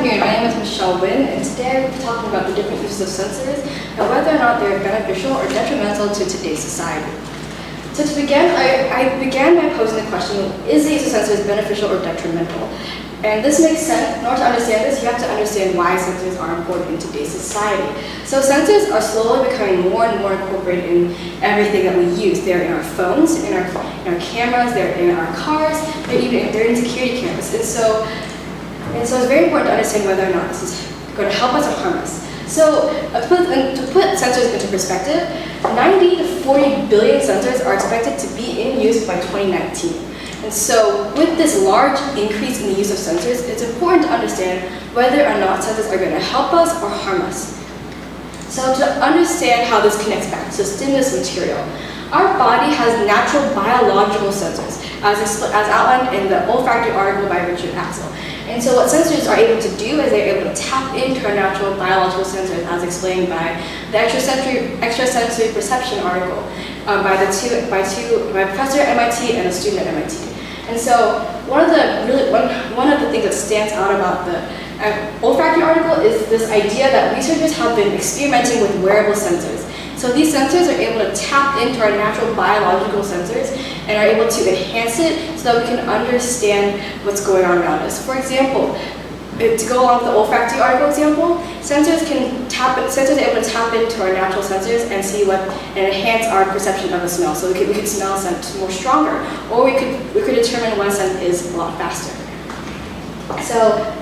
afternoon. My name is Michelle Wynn, and today we'll be talking about the different uses of sensors and whether or not they're beneficial or detrimental to today's society. So to begin, I began by posing the question, is the use of sensors beneficial or detrimental? And this makes sense. In order to understand this, you have to understand why sensors are important in today's society. So sensors are slowly becoming more and more incorporated in everything that we use. They're in our phones, in our cameras, they're in our cars, they're in security cameras. And so it's very important to understand whether or not this is going to help us or harm us. So to put sensors into perspective, 90 to 40 billion sensors are expected to be in use by 2019. And so with this large increase in the use of sensors, it's important to understand whether or not sensors are going to help us or harm us. So to understand how this connects back to stimulus material, our body has natural biological sensors, as outlined in the olfactory article by Richard Axel. And so what sensors are able to do is they're able to tap into our natural biological sensors, as explained by the extrasensory perception article by professor at MIT and a student at MIT. And so one of the things that stands out about the olfactory article is this idea that researchers have been experimenting with wearable sensors. So these sensors are able to tap into our natural biological sensors and are able to enhance it so that we can understand what's going on around us. For example, to go along with the olfactory article example, sensors are able to tap into our natural sensors and enhance our perception of a smell. So we could smell a scent more stronger, or we could determine when a scent is a lot faster. So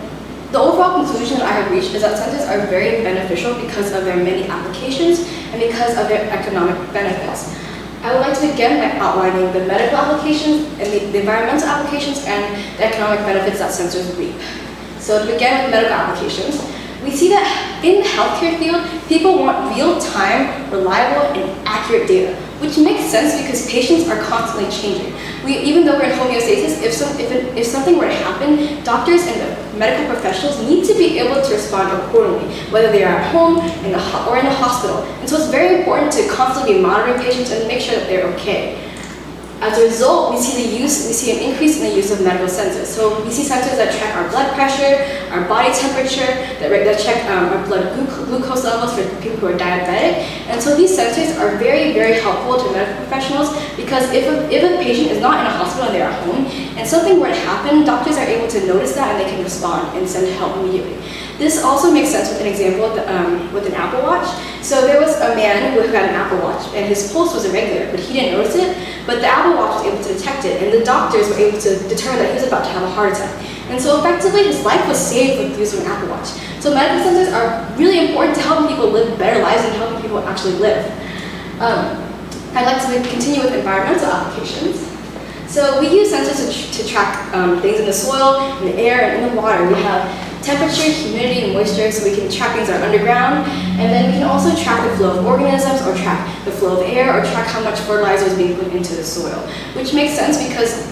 the overall conclusion I have reached is that sensors are very beneficial because of their many applications and because of their economic benefits. I would like to begin by outlining the medical applications and the environmental applications and the economic benefits that sensors reap. So to begin with medical applications, we see that in the healthcare field, people want real-time, reliable, and accurate data, which makes sense because patients are constantly changing. Even though we're in homeostasis, if something were to happen, doctors and medical professionals need to be able to respond accordingly, whether they are at home or in the hospital. And so it's very important to constantly be monitoring patients and make sure that they're okay. As a result, we see an increase in the use of medical sensors. So we see sensors that track our blood pressure, our body temperature, that check our blood glucose levels for people who are diabetic. And so these sensors are very, very helpful to medical professionals because if a patient is not in a hospital and they're at home, and something were to happen, doctors are able to notice that and they can respond and send help immediately. This also makes sense with an example with an Apple Watch. So there was a man who had an Apple Watch and his pulse was irregular, but he didn't notice it. But the Apple Watch was able to detect it, and the doctors were able to determine that he was about to have a heart attack. And so effectively, his life was saved with the use of an Apple Watch. So medical sensors are really important to helping people live better lives and helping people actually live. I'd like to continue with environmental applications. So we use sensors to track things in the soil, in the air, and in the water. We have temperature, humidity, and moisture, so we can track things that are underground. And then we can also track the flow of organisms, or track the flow of air, or track how much fertilizer is being put into the soil. Which makes sense because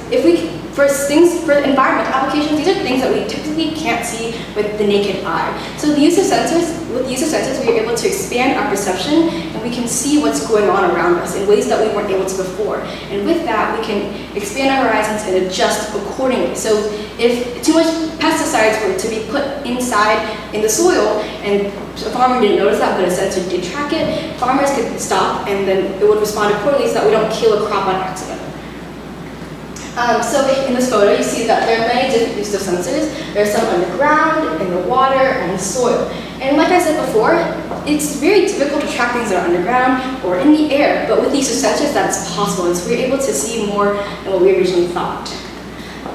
for environmental applications, these are things that we typically can't see with the naked eye. So with the use of sensors, we are able to expand our perception and we can see what's going on around us in ways that we weren't able to before. And with that, we can expand our horizons and adjust accordingly. So if too much pesticides were to be put inside in the soil and a farmer didn't notice that, but a sensor did track it, farmers could stop and then it would respond accordingly so that we don't kill a crop on accident. So in this photo, you see that there are many different uses of sensors. There are some underground, in the water, and the soil. And like I said before, it's very difficult to track things that are underground or in the air, but with the use of sensors, that's possible. And so we're able to see more than what we originally thought.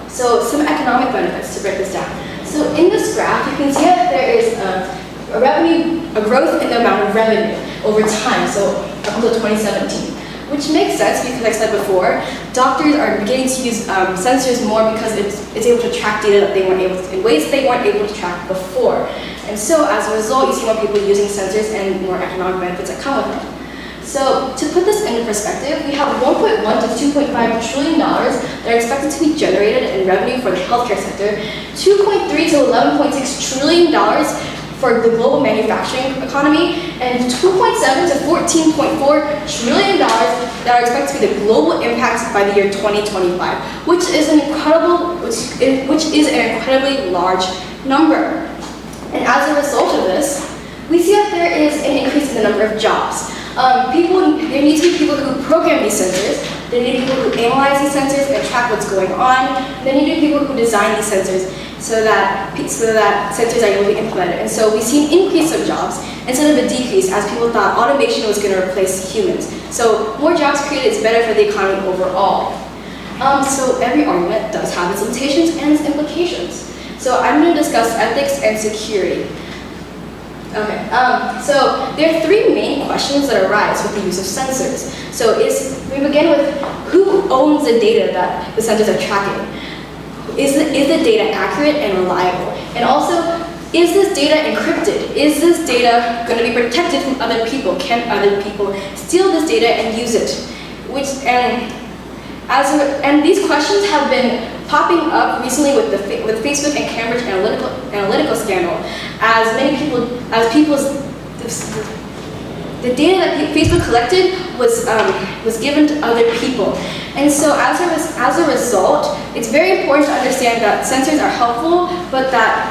So some economic benefits to break this down. So in this graph, you can see that there is a growth in the amount of revenue over time, so up until 2017. Which makes sense because, like I said before, doctors are beginning to use sensors more because it's able to track data that they weren't able to, in ways they weren't able to track before. And so as a result, you see more people using sensors and more economic benefits that come with them. So to put this into perspective, we have $1.1 to $2.5 trillion that are expected to be generated in revenue for the healthcare sector, $2.3 to $11.6 trillion for the global manufacturing economy, and $2.7 to $14.4 trillion that are expected to be the global impact by the year 2025, which is an incredibly large number. And as a result of this, we see that there is an increase in the number of jobs. There need to be people who program these sensors, there need to be people who analyze these sensors and track what's going on, there need to be people who design these sensors so that sensors are able to be implemented. And so we see an increase of jobs instead of a decrease, as people thought automation was going to replace humans. So more jobs created is better for the economy overall. So every argument does have its limitations and its implications. So I'm going to discuss ethics and security. Okay, so there are three main questions that arise with the use of sensors. So we begin with who owns the data that the sensors are tracking? Is the data accurate and reliable? And also, is this data encrypted? Is this data going to be protected from other people? Can other people steal this data and use it? And these questions have been popping up recently with Facebook and Cambridge Analytica scandal, the data that Facebook collected was given to other people. And so as a result, it's very important to understand that sensors are helpful, but that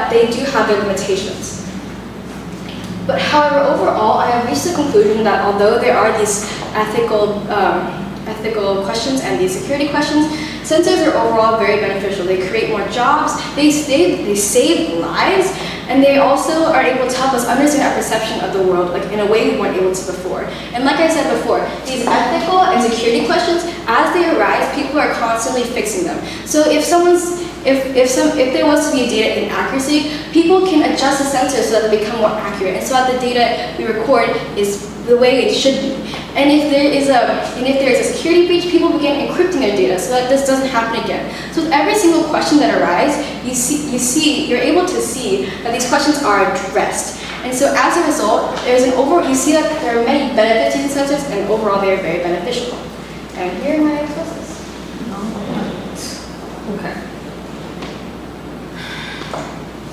they do have their limitations. But however, overall, I have reached the conclusion that although there are these ethical questions and these security questions, sensors are overall very beneficial. They create more jobs, they save lives, and they also are able to help us understand our perception of the world in a way we weren't able to before. And like I said before, these ethical and security questions, as they arise, people are constantly fixing them. So if there was to be a data inaccuracy, people can adjust the sensors so that they become more accurate, and so that the data we record is the way it should be. And if there is a security breach, people begin encrypting their data so that this doesn't happen again. So with every single question that arises, you're able to see that these questions are addressed. And so as a result, you see that there are many benefits to these sensors, and overall they are very beneficial. And here are my examples. Okay.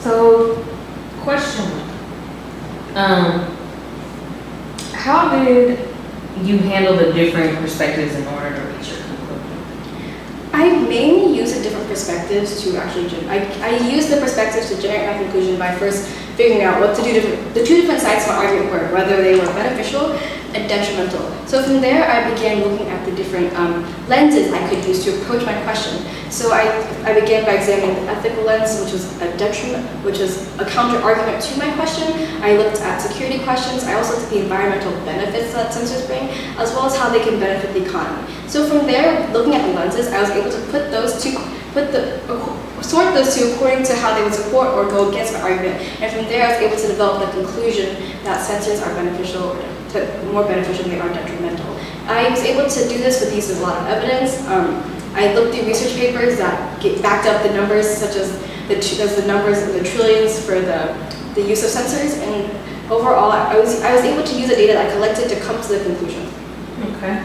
So, question. How did you handle the differing perspectives in order to reach your conclusion? I mainly use the different perspectives to actually, I use the perspectives to generate my conclusion by first figuring out what to do, the two different sides of my argument were, whether they were beneficial and detrimental. So from there, I began looking at the different lenses I could use to approach my question. So I began by examining the ethical lens, which was a counter-argument to my question. I looked at security questions. I also looked at the environmental benefits that sensors bring, as well as how they can benefit the economy. So from there, looking at the lenses, I was able to sort those two according to how they would support or go against my argument. And from there, I was able to develop the conclusion that sensors are beneficial, more beneficial than they are detrimental. I was able to do this with the use of a lot of evidence. I looked through research papers that backed up the numbers, such as the numbers in the trillions for the use of sensors. And overall, I was able to use the data that I collected to come to the conclusion. Okay.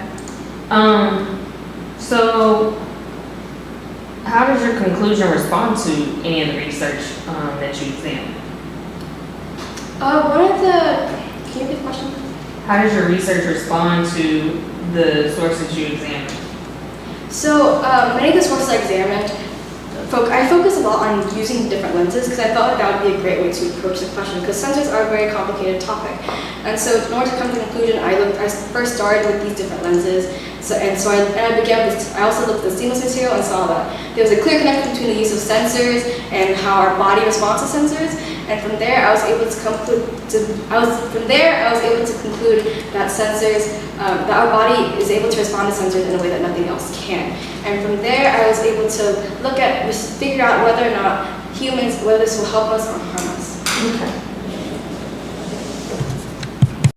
So, how does your conclusion respond to any of the research that you examined? Can you repeat the question? How does your research respond to the sources you examined? So many of the sources I examined, I focused a lot on using different lenses because I felt like that would be a great way to approach the question, because sensors are a very complicated topic. And so in order to come to the conclusion, I first started with these different lenses. I also looked at the seamless material and saw that there was a clear connection between the use of sensors and how our body responds to sensors. And from there, I was able to conclude that that our body is able to respond to sensors in a way that nothing else can. And from there, I was able to figure out whether or not whether this will help us or harm us. Okay.